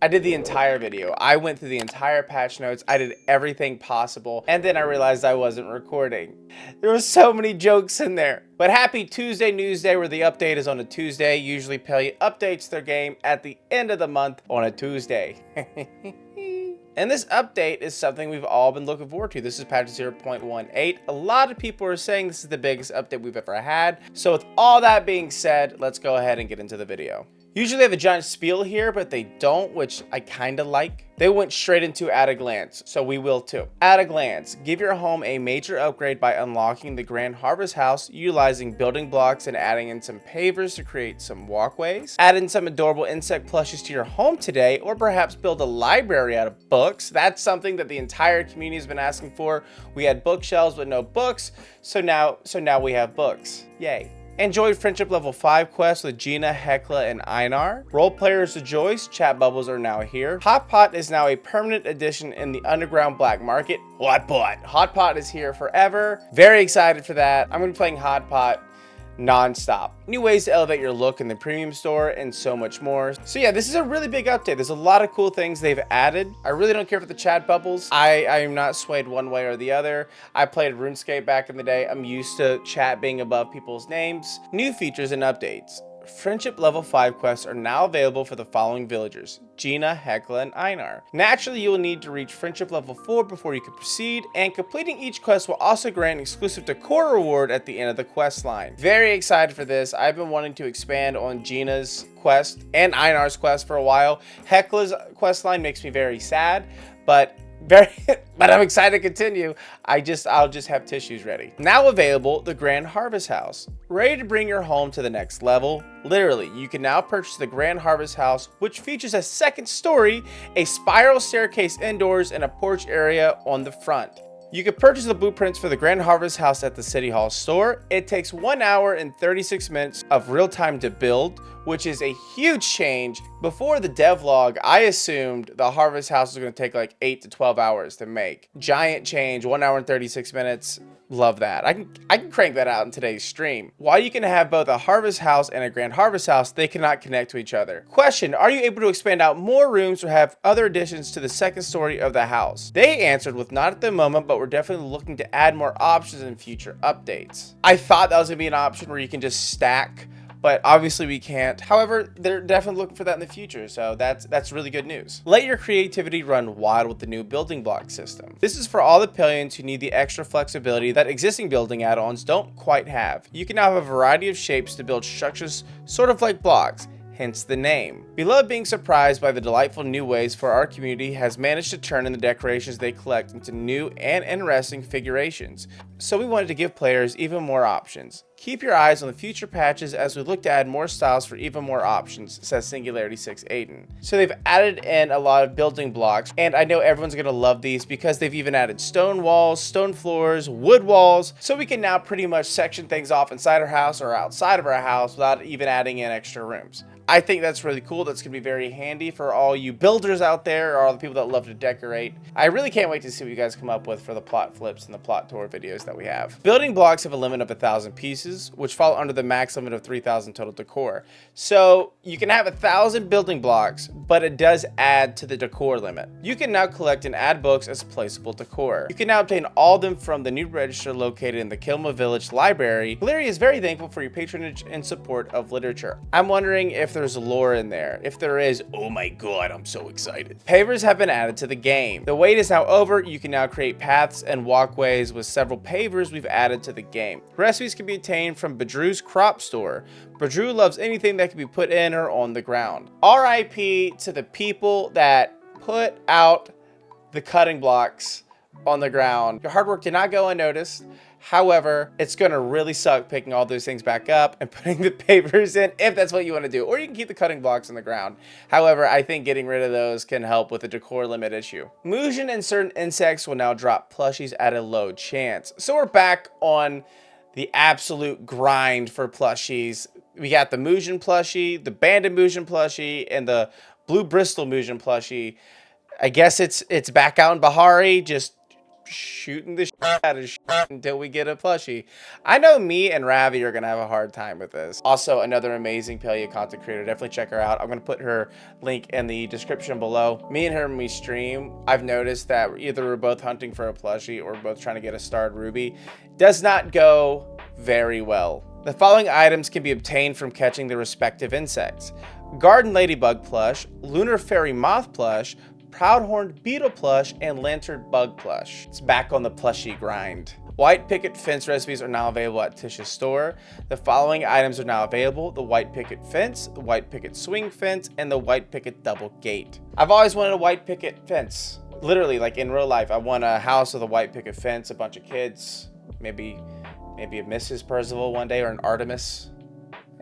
I did the entire video. I went through the entire patch notes. I did everything possible. And then I realized I wasn't recording. There were so many jokes in there. But happy Tuesday News Day, where the update is on a Tuesday. Usually Palia updates their game at the end of the month on a Tuesday. And this update is something we've all been looking forward to. This is patch 0.18. A lot of people are saying this is the biggest update we've ever had. So with all that being said, let's go ahead and get into the video. Usually they have a giant spiel here, but they don't, which I kind of like. They went straight into at a glance, so we will too. At a glance, give your home a major upgrade by unlocking the Grand Harvest House, utilizing building blocks and adding in some pavers to create some walkways. Add in some adorable insect plushies to your home today, or perhaps build a library out of books. That's something that the entire community has been asking for. We had bookshelves with no books, so now we have books. Yay. Enjoy Friendship Level 5 quests with Jina, Hekla, and Einar. Role players rejoice, chat bubbles are now here. Hotpot is now a permanent addition in the underground black market. Hotpot! Hotpot is here forever. Very excited for that. I'm going to be playing Hotpot non-stop. New ways to elevate your look in the premium store and so much more. So yeah, this is a really big update. There's a lot of cool things they've added. I really don't care for the chat bubbles. I am not swayed one way or the other. I played RuneScape back in the day. I'm used to chat being above people's names. New features and updates. Friendship Level 5 quests are now available for the following villagers: Jina, Hekla, and Einar. Naturally, you will need to reach Friendship Level 4 before you can proceed, and completing each quest will also grant an exclusive decor reward at the end of the quest line. Very excited for this. I've been wanting to expand on Jina's quest and Einar's quest for a while. Hekla's quest line makes me very sad, but I'm excited to continue. I'll just have tissues ready. Now available, the Grand Harvest House. Ready to bring your home to the next level? Literally, you can now purchase the Grand Harvest House, which features a second story, a spiral staircase indoors, and a porch area on the front. You can purchase the blueprints for the Grand Harvest House at the City Hall store. It takes 1 hour and 36 minutes of real time to build, which is a huge change. Before the devlog, I assumed the Harvest House was going to take like 8 to 12 hours to make. Giant change, 1 hour and 36 minutes. Love that. I can crank that out in today's stream. While you can have both a Harvest House and a Grand Harvest House, they cannot connect to each other. Question: are you able to expand out more rooms or have other additions to the second story of the house? They answered with not at the moment, but we're definitely looking to add more options in future updates. I thought that was going to be an option where you can just stack, but obviously we can't. However, they're definitely looking for that in the future, so that's really good news. Let your creativity run wild with the new building block system. This is for all the Palians who need the extra flexibility that existing building add-ons don't quite have. You can now have a variety of shapes to build structures sort of like blocks, hence the name. We love being surprised by the delightful new ways for our community has managed to turn in the decorations they collect into new and interesting figurations. So we wanted to give players even more options. Keep your eyes on the future patches as we look to add more styles for even more options, says Singularity 6 Aiden. So they've added in a lot of building blocks, and I know everyone's going to love these because they've even added stone walls, stone floors, wood walls, so we can now pretty much section things off inside our house or outside of our house without even adding in extra rooms. I think that's really cool. That's going to be very handy for all you builders out there or all the people that love to decorate. I really can't wait to see what you guys come up with for the plot flips and the plot tour videos that we have. Building blocks have a limit of 1,000 pieces, which fall under the max limit of 3,000 total decor. So you can have 1,000 building blocks, but it does add to the decor limit. You can now collect and add books as placeable decor. You can now obtain all of them from the new register located in the Kilma Village Library. Larry is very thankful for your patronage and support of literature. I'm wondering if there's lore in there. If there is, oh my god, I'm so excited. Pavers have been added to the game. The wait is now over. You can now create paths and walkways with several pavers we've added to the game. Recipes can be obtained from Badru's crop store. Badru loves anything that can be put in or on the ground. RIP to the people that put out the cutting blocks on the ground. Your hard work did not go unnoticed. However, it's going to really suck picking all those things back up and putting the pavers in if that's what you want to do. Or you can keep the cutting blocks on the ground. However, I think getting rid of those can help with the decor limit issue. Musion and certain insects will now drop plushies at a low chance. So we're back on the absolute grind for plushies. We got the Musion plushie, the Banded Musion plushie, and the Blue Bristol Musion plushie. I guess it's back out in Bahari, just shooting the out of until we get a plushie. I know me and Ravi are gonna have a hard time with this. Also, another amazing Palia content creator. Definitely check her out. I'm gonna put her link in the description below. Me and her, when we stream, I've noticed that either we're both hunting for a plushie or we're both trying to get a starred ruby. Does not go very well. The following items can be obtained from catching the respective insects: Garden Ladybug plush, Lunar Fairy Moth plush, Proudhorned Beetle plush, and Lantern Bug plush. It's back on the plushie grind. White picket fence recipes are now available at Tish's store. The following items are now available: the white picket fence, the white picket swing fence, and the white picket double gate. I've always wanted a white picket fence. Literally, like in real life, I want a house with a white picket fence, a bunch of kids, maybe a Mrs. Perzival one day, or an Artemis.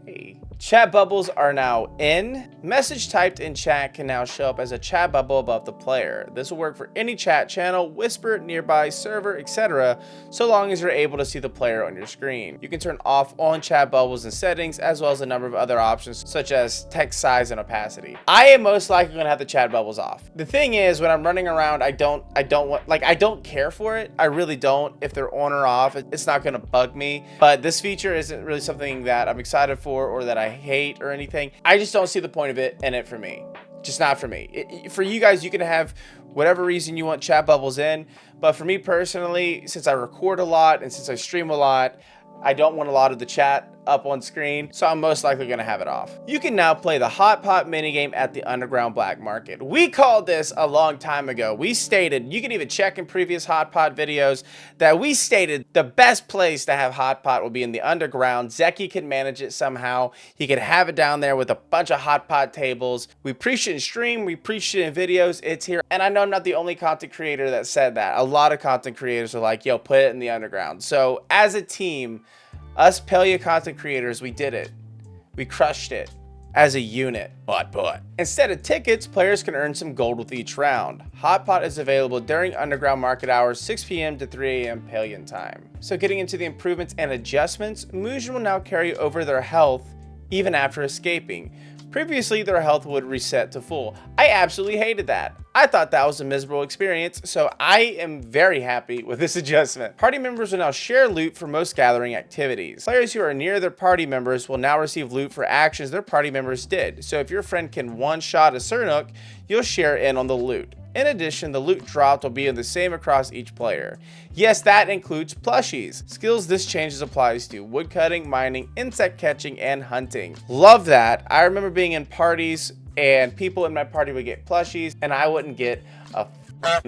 Hey. Chat bubbles are now in. Message typed in chat can now show up as a chat bubble above the player. This will work for any chat channel, whisper, nearby, server, etc., so long as you're able to see the player on your screen. You can turn off on chat bubbles in settings, as well as a number of other options such as text size and opacity. I am most likely going to have the chat bubbles off. The thing is, when I'm running around, I don't care for it. I really don't. If they're on or off, it's not going to bug me. But this feature isn't really something that I'm excited for or that I hate or anything. I just don't see the point of it in it for me. Just not for me. For you guys, you can have whatever reason you want chat bubbles in, but for me personally, since I record a lot and since I stream a lot, I don't want a lot of the chat up on screen, so I'm most likely going to have it off. You can now play the Hotpot minigame at the underground black market. We called this a long time ago. We stated, you can even check in previous Hotpot videos, that we stated the best place to have Hotpot will be in the underground. Zeki can manage it somehow. He could have it down there with a bunch of Hotpot tables. We preached it in stream, we preached it in videos, it's here. And I know I'm not the only content creator that said that. A lot of content creators are like, yo, put it in the underground. So as a team, us Palia content creators, we did it. We crushed it as a unit. Hotpot. Instead of tickets, players can earn some gold with each round. Hotpot is available during underground market hours, 6 p.m. to 3 a.m. Palian time. So getting into the improvements and adjustments, Muujin will now carry over their health even after escaping. Previously, their health would reset to full. I absolutely hated that. I thought that was a miserable experience, so I am very happy with this adjustment. Party members will now share loot for most gathering activities. Players who are near their party members will now receive loot for actions their party members did. So if your friend can one-shot a Sernuk, you'll share in on the loot. In addition, the loot dropped will be the same across each player. Yes, that includes plushies. Skills this changes applies to woodcutting, mining, insect catching, and hunting. Love that. I remember being in parties and people in my party would get plushies and I wouldn't get a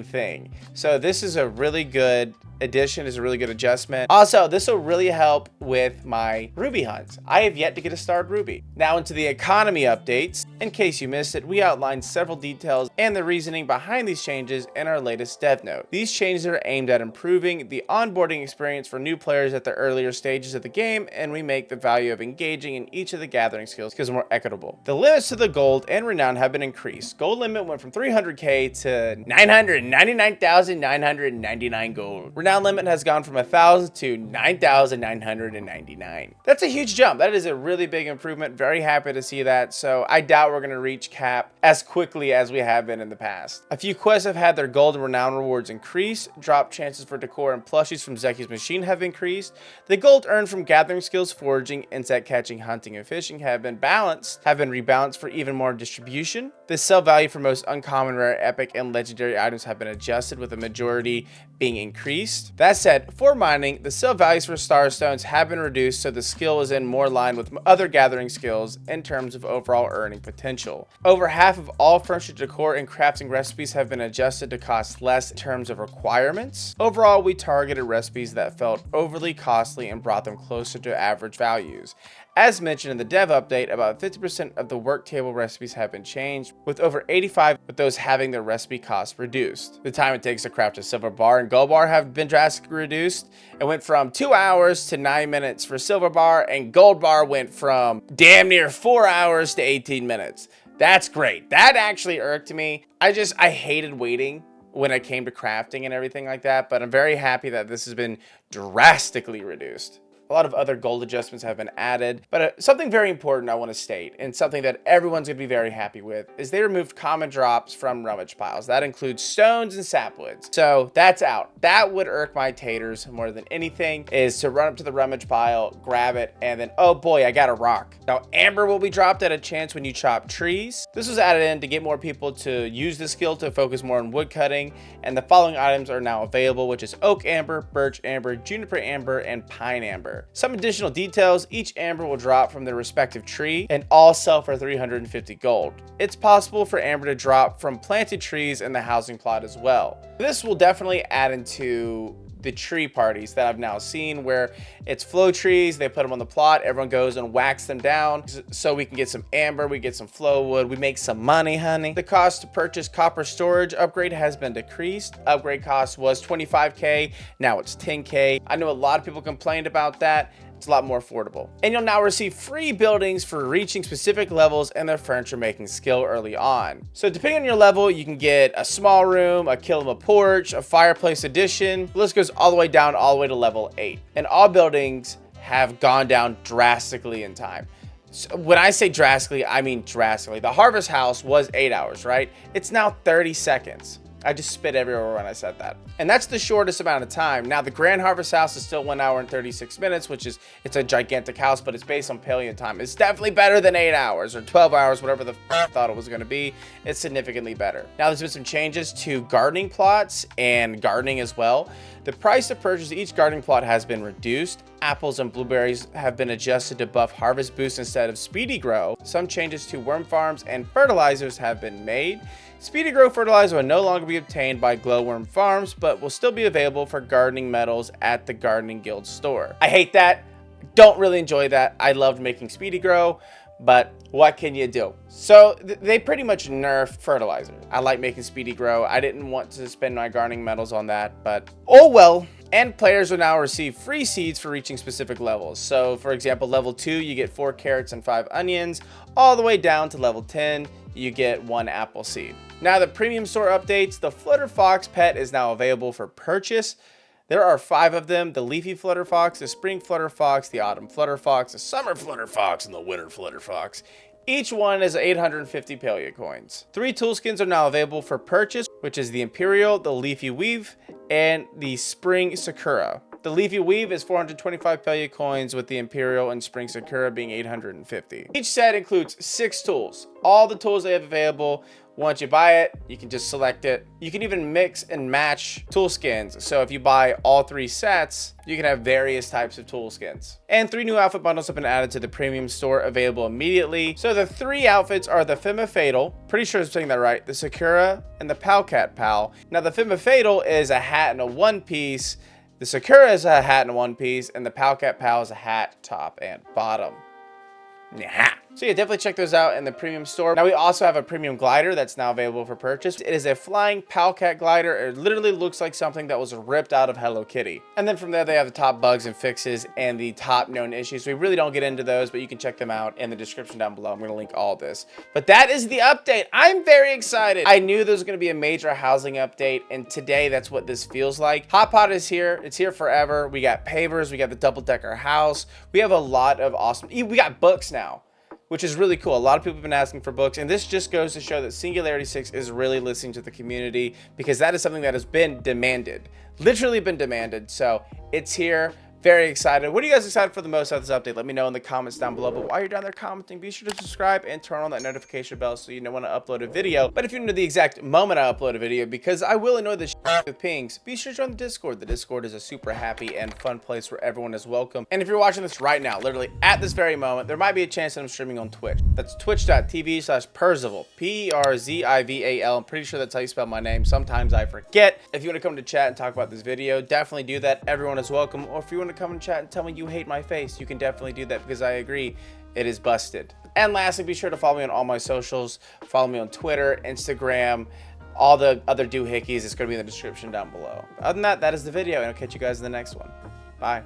thing. So this is a really good addition, is a really good adjustment. Also, this will really help with my ruby hunts. I have yet to get a starred ruby. Now into the economy updates. In case you missed it, we outlined several details and the reasoning behind these changes in our latest dev note. These changes are aimed at improving the onboarding experience for new players at the earlier stages of the game, and we make the value of engaging in each of the gathering skills because more equitable. The limits to the gold and renown have been increased. Gold limit went from 300k to 999,999 gold. Renown limit has gone from 1,000 to 9,999. That's a huge jump. That is a really big improvement. Very happy to see that. So I doubt we're going to reach cap as quickly as we have been in the past. A few quests have had their gold and renown rewards increase. Drop chances for decor and plushies from Zeki's machine have increased. The gold earned from gathering skills, foraging, insect catching, hunting, and fishing have been rebalanced for even more distribution. The sell value for most uncommon, rare, epic, and legendary items have been adjusted, with the majority being increased. That said, for mining, the sell values for starstones have been reduced, so the skill is in more line with other gathering skills in terms of overall earning potential. Over half of all furniture decor and crafting recipes have been adjusted to cost less in terms of requirements. Overall, we targeted recipes that felt overly costly and brought them closer to average values. As mentioned in the dev update, about 50% of the work table recipes have been changed, with over 85% of those having their recipe costs reduced. The time it takes to craft a silver bar and gold bar have been drastically reduced. It went from 2 hours to 9 minutes for silver bar, and gold bar went from damn near 4 hours to 18 minutes. That's great. That actually irked me. I hated waiting when it came to crafting and everything like that, but I'm very happy that this has been drastically reduced. A lot of other gold adjustments have been added, but something very important I want to state, and something that everyone's going to be very happy with, is they removed common drops from rummage piles. That includes stones and sapwoods. So that's out. That would irk my taters more than anything, is to run up to the rummage pile, grab it, and then, oh boy, I got a rock. Now, amber will be dropped at a chance when you chop trees. This was added in to get more people to use the skill to focus more on wood cutting, and the following items are now available, which is oak amber, birch amber, juniper amber, and pine amber. Some additional details: each amber will drop from their respective tree and all sell for 350 gold. It's possible for amber to drop from planted trees in the housing plot as well. This will definitely add into the tree parties that I've now seen, where it's flow trees, they put them on the plot, everyone goes and whacks them down so we can get some amber, we get some flow wood, we make some money, honey. The cost to purchase copper storage upgrade has been decreased. Upgrade cost was 25k, now it's 10k. I know a lot of people complained about that. It's a lot more affordable. And you'll now receive free buildings for reaching specific levels in their furniture making skill early on. So depending on your level, you can get a small room, a kiln, porch, a fireplace addition. The list goes all the way down, all the way to level 8. And all buildings have gone down drastically in time. So when I say drastically, I mean drastically. The harvest house was 8 hours, right? It's now 30 seconds. I just spit everywhere when I said that. And that's the shortest amount of time. Now, the Grand Harvest House is still 1 hour and 36 minutes, which is, it's a gigantic house, but it's based on Palia time. It's definitely better than 8 hours or 12 hours, whatever the I thought it was gonna be. It's significantly better. Now, there's been some changes to gardening plots and gardening as well. The price to purchase each gardening plot has been reduced. Apples and blueberries have been adjusted to buff harvest boost instead of speedy grow. Some changes to worm farms and fertilizers have been made. Speedy grow fertilizer will no longer be obtained by glowworm farms, but will still be available for gardening metals at the Gardening Guild store. I hate that. Don't really enjoy that. I loved making speedy grow, but what can you do? So they pretty much nerfed fertilizer. I like making speedy grow. I didn't want to spend my gardening metals on that, but oh well. And players will now receive free seeds for reaching specific levels. So for example, level 2, you get 4 carrots and 5 onions, all the way down to level 10, you get 1 apple seed. Now the premium store updates, the Flutter Fox pet is now available for purchase. There are 5 of them: the Leafy Flutter Fox, the Spring Flutter Fox, the Autumn Flutter Fox, the Summer Flutter Fox, and the Winter Flutter Fox. Each one is 850 Palia coins. 3 tool skins are now available for purchase, which is the Imperial, the Leafy Weave, and the Spring Sakura. The Leafy Weave is 425 Palia coins, with the Imperial and Spring Sakura being 850. Each set includes 6 tools. All the tools they have available. Once you buy it, you can just select it. You can even mix and match tool skins. So if you buy all 3 sets, you can have various types of tool skins. And 3 new outfit bundles have been added to the premium store, available immediately. So the 3 outfits are the Femme Fatal, pretty sure I'm saying that right, the Sakura, and the Palcat Pal. Now the Femme Fatal is a hat and a one piece. The Sakura is a hat and a one piece, and the Palcat Pal is a hat, top, and bottom. Yeah. So yeah, definitely check those out in the premium store. Now we also have a premium glider that's now available for purchase. It is a flying Palcat glider. It literally looks like something that was ripped out of Hello Kitty. And then from there, they have the top bugs and fixes and the top known issues. We really don't get into those, but you can check them out in the description down below. I'm going to link all this. But that is the update. I'm very excited. I knew there was going to be a major housing update, and today that's what this feels like. Hotpot is here. It's here forever. We got pavers. We got the double-decker house. We have a lot of awesome... We got books now, which is really cool. A lot of people have been asking for books, and this just goes to show that Singularity 6 is really listening to the community, because that is something that has been demanded, literally been demanded. So it's here. Very excited. What are you guys excited for the most out of this update? Let me know in the comments down below. But while you're down there commenting, be sure to subscribe and turn on that notification bell so you know when I upload a video. But if you know the exact moment I upload a video, because I will annoy the shit with pings, be sure to join the Discord. The Discord is a super happy and fun place where everyone is welcome. And if you're watching this right now, literally at this very moment, there might be a chance that I'm streaming on Twitch. That's twitch.tv/Perzival, Perzival. I'm pretty sure that's how you spell my name. Sometimes I forget. If you want to come to chat and talk about this video, definitely do that. Everyone is welcome. Or if you want to come and chat and tell me you hate my face, you can definitely do that, because I agree, it is busted. And lastly, be sure to follow me on all my socials. Follow me on Twitter, Instagram, all the other doohickeys. It's going to be in the description down below. Other than that, that is the video, and I'll catch you guys in the next one. Bye.